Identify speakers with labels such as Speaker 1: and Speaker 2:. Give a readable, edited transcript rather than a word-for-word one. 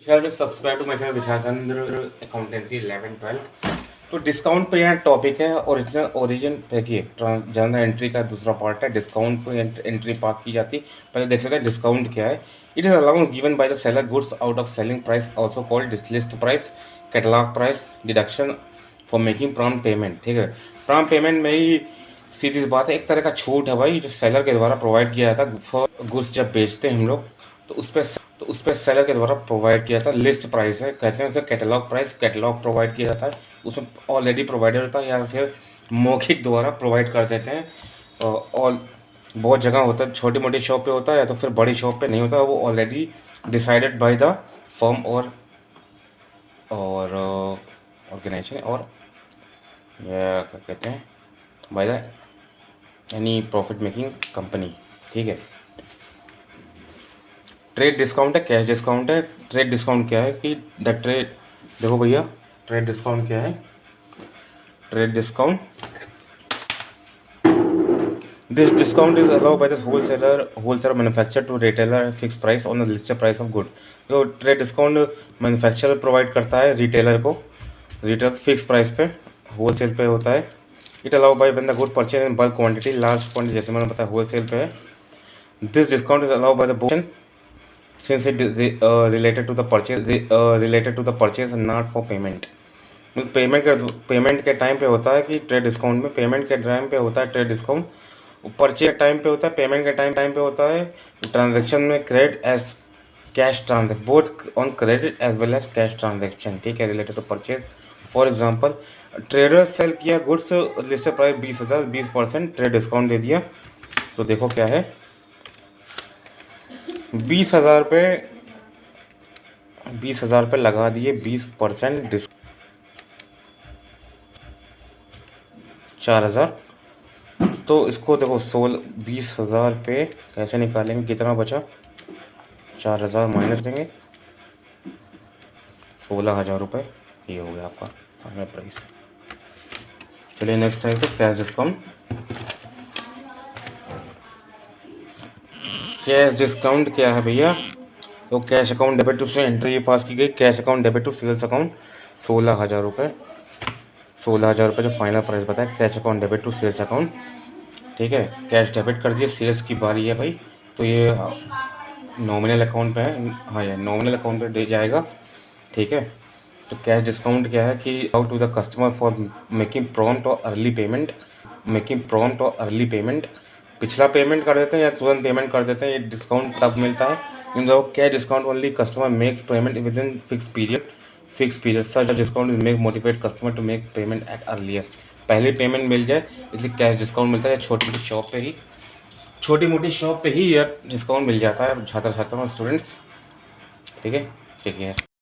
Speaker 1: Subscribe to my channel Vishal Chandra accountancy 11-12। तो discount पे यहाँ टॉपिक है ओरिजिन देखिए जर्नल एंट्री का दूसरा पार्ट है। डिस्काउंट पे एंट्री पास की जाती है। पहले देख सकते हैं डिस्काउंट क्या है। It is allowance given by the seller goods out of selling price also called list price, catalogue price, deduction for making prompt payment. ठीक है, प्रॉम्प्ट पेमेंट में ही सीधी सी बात है, एक तरह का छूट है भाई जो सेलर के द्वारा प्रोवाइड किया जाता है फॉर गुड्स। जब बेचते हैं हम लोग तो उस पर सेलर के द्वारा प्रोवाइड किया जाता है। लिस्ट प्राइस है, कहते हैं उसे कैटलॉग प्राइस। कैटलॉग प्रोवाइड किया जाता है, उसमें ऑलरेडी प्रोवाइडेड होता है या फिर मौखिक द्वारा प्रोवाइड कर देते हैं। और बहुत जगह होता है, छोटी मोटी शॉप पे होता है या तो फिर बड़ी शॉप पे नहीं होता, वो already decided by the firm और ऑर्गेनाइजेशन और क्या कहते हैं by the any profit making company. ठीक है, ट्रेड डिस्काउंट है, कैश डिस्काउंट है। ट्रेड डिस्काउंट क्या है कि द ट्रेड, देखो भैया ट्रेड डिस्काउंट क्या है। Trade discount, this discount is allowed by the wholesaler manufacture to retailer fix price on the listed price of good. तो ट्रेड डिस्काउंट मैन्युफैक्चरर प्रोवाइड करता है रिटेलर को, रिटेल फिक्स प्राइस पे, wholesale पे होता है। It allow by when the good purchase in bulk quantity, large quantity, जैसे मैंने बताया होलसेल पे है। This discount is allowed by the book since it related to the purchase and not for payment। Payment के time पे होता है कि ट्रेड डिस्काउंट में पेमेंट के टाइम पे होता है ट्रेड डिस्काउंट, परचेज के टाइम पे होता है, पेमेंट के टाइम पे होता है। ट्रांजेक्शन में credit as cash transaction, both on credit as well as cash transaction. ठीक है, related to purchase. For example, trader sell किया goods, listed price 20,000, 20% trade discount दे दिया। तो देखो क्या है, 20,000 पे 20,000 पे लगा दिए 20% डिस्काउंट, 4,000। तो इसको देखो 20,000 पे कैसे निकालेंगे, कितना बचा, 4,000 माइनस देंगे, 16,000 रुपये। ये हो गया आपका फाइनल प्राइस। चलिए नेक्स्ट है तो कैश डिस्काउंट। कैश डिस्काउंट क्या है भैया, तो कैश अकाउंट डेबिट टू से एंट्री पास की गई, cash account debit to sales account 16,000 रुपये। 16,000 रुपये जो फाइनल प्राइस बताया, cash account debit to sales account. ठीक है, कैश डेबिट कर दिए, सेल्स की बारी है भाई, तो ये नॉमिनल अकाउंट पे है। हाँ, ये नॉमिनल अकाउंट पे दे जाएगा। ठीक है, तो कैश डिस्काउंट क्या है कि out to the customer for making prompt और अर्ली पेमेंट। पिछला पेमेंट कर देते हैं या तुरंत पेमेंट कर देते हैं, ये डिस्काउंट तब मिलता है। In the cash discount only customer makes payment within fix period such discount will make motivate customer to make payment at earliest. पहले पेमेंट मिल जाए इसलिए कैश डिस्काउंट मिलता है। छोटी मोटी शॉप पे ही यह डिस्काउंट मिल जाता है छात्र छात्राओं और स्टूडेंट्स। ठीक है, ठीक है।